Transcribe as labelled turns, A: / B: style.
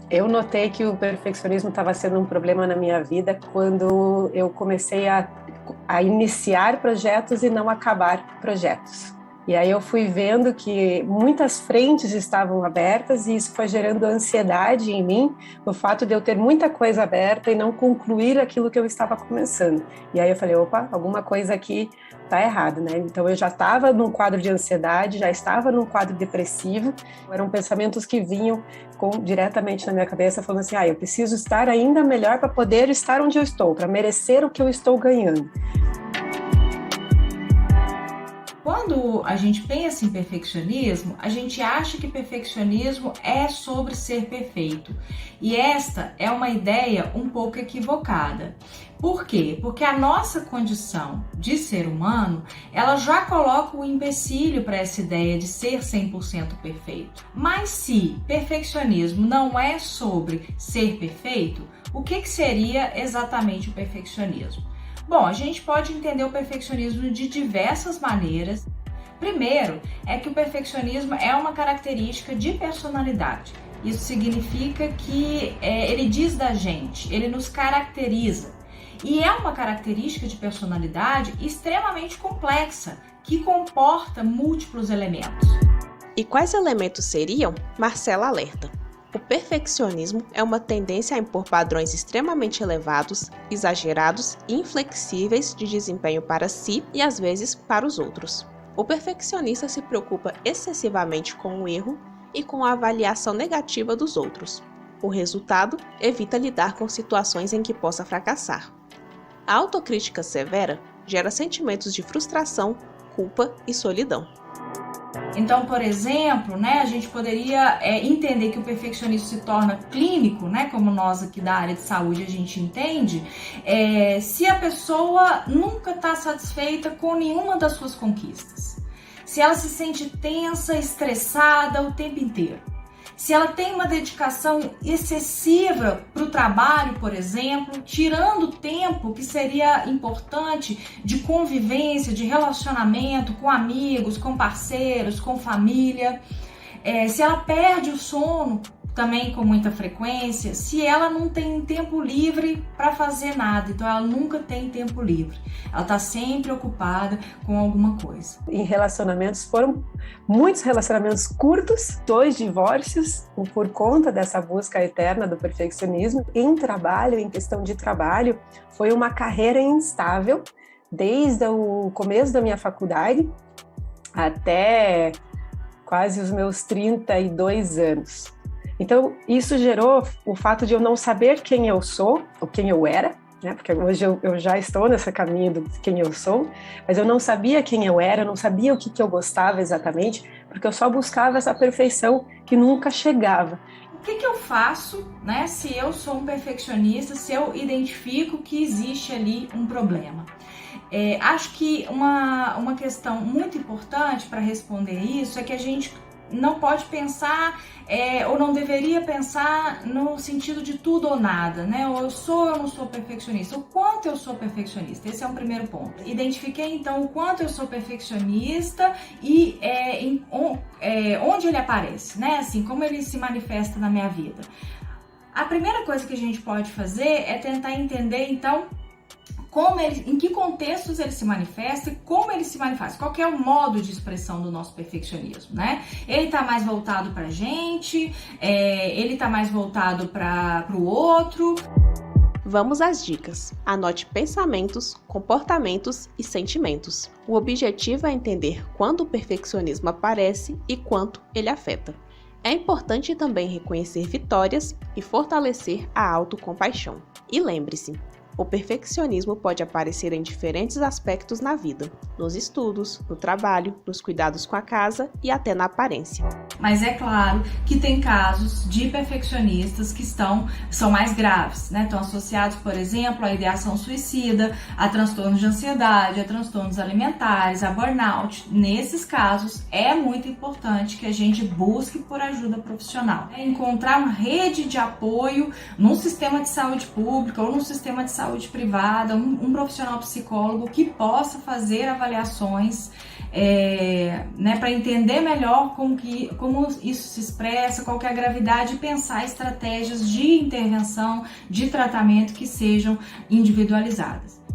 A: Eu notei que o perfeccionismo estava sendo um problema na minha vida quando eu comecei a iniciar projetos e não acabar projetos. E aí eu fui vendo que muitas frentes estavam abertas e isso foi gerando ansiedade em mim, o fato de eu ter muita coisa aberta e não concluir aquilo que eu estava começando. E aí eu falei, opa, alguma coisa aqui está errada, né? Então eu já estava num quadro de ansiedade, já estava num quadro depressivo, eram pensamentos que vinham diretamente na minha cabeça, falando assim, eu preciso estar ainda melhor para poder estar onde eu estou, para merecer o que eu estou ganhando.
B: Quando a gente pensa em perfeccionismo, a gente acha que perfeccionismo é sobre ser perfeito. E esta é uma ideia um pouco equivocada. Por quê? Porque a nossa condição de ser humano, ela já coloca o empecilho para essa ideia de ser 100% perfeito. Mas se perfeccionismo não é sobre ser perfeito, o que seria exatamente o perfeccionismo? Bom, a gente pode entender o perfeccionismo de diversas maneiras. Primeiro, é que o perfeccionismo é uma característica de personalidade. Isso significa que ele diz da gente, ele nos caracteriza. E é uma característica de personalidade extremamente complexa, que comporta múltiplos elementos.
C: E quais elementos seriam? Marcela alerta. O perfeccionismo é uma tendência a impor padrões extremamente elevados, exagerados e inflexíveis de desempenho para si e às vezes para os outros. O perfeccionista se preocupa excessivamente com o erro e com a avaliação negativa dos outros. O resultado, evita lidar com situações em que possa fracassar. A autocrítica severa gera sentimentos de frustração, culpa e solidão.
B: Então, por exemplo, a gente poderia entender que o perfeccionismo se torna clínico, como nós aqui da área de saúde a gente entende, se a pessoa nunca está satisfeita com nenhuma das suas conquistas, se ela se sente tensa, estressada o tempo inteiro, se ela tem uma dedicação excessiva para o trabalho, por exemplo, tirando o tempo que seria importante de convivência, de relacionamento com amigos, com parceiros, com família, se ela perde o sono também com muita frequência, se ela não tem tempo livre para fazer nada, então ela nunca tem tempo livre, ela está sempre ocupada com alguma coisa.
A: Em relacionamentos, foram muitos relacionamentos curtos, 2 divórcios, por conta dessa busca eterna do perfeccionismo. Em trabalho, em questão de trabalho, foi uma carreira instável, desde o começo da minha faculdade até quase os meus 32 anos. Então, isso gerou o fato de eu não saber quem eu sou, ou quem eu era, porque hoje eu já estou nesse caminho de quem eu sou, mas eu não sabia quem eu era, eu não sabia o que eu gostava exatamente, porque eu só buscava essa perfeição que nunca chegava.
B: O que eu faço, se eu sou um perfeccionista, se eu identifico que existe ali um problema? Acho que uma questão muito importante para responder isso é que a gente não pode pensar ou não deveria pensar no sentido de tudo ou nada, ou eu sou ou eu não sou perfeccionista, o quanto eu sou perfeccionista, esse é um primeiro ponto. Identifiquei então o quanto eu sou perfeccionista e onde ele aparece, assim, como ele se manifesta na minha vida. A primeira coisa que a gente pode fazer é tentar entender então em que contextos ele se manifesta e como ele se manifesta, qual que é o modo de expressão do nosso perfeccionismo, Ele está mais voltado para a gente, ele está mais voltado para o outro.
C: Vamos às dicas. Anote pensamentos, comportamentos e sentimentos. O objetivo é entender quando o perfeccionismo aparece e quanto ele afeta. É importante também reconhecer vitórias e fortalecer a autocompaixão. E lembre-se, o perfeccionismo pode aparecer em diferentes aspectos na vida, nos estudos, no trabalho, nos cuidados com a casa e até na aparência.
B: Mas é claro que tem casos de perfeccionistas que são mais graves, Estão associados, por exemplo, à ideação suicida, a transtornos de ansiedade, a transtornos alimentares, a burnout. Nesses casos, é muito importante que a gente busque por ajuda profissional. Encontrar uma rede de apoio num sistema de saúde pública ou num sistema de saúde privada, um profissional psicólogo que possa fazer avaliações né, para entender melhor como isso se expressa, qual que é a gravidade, e pensar estratégias de intervenção, de tratamento que sejam individualizadas.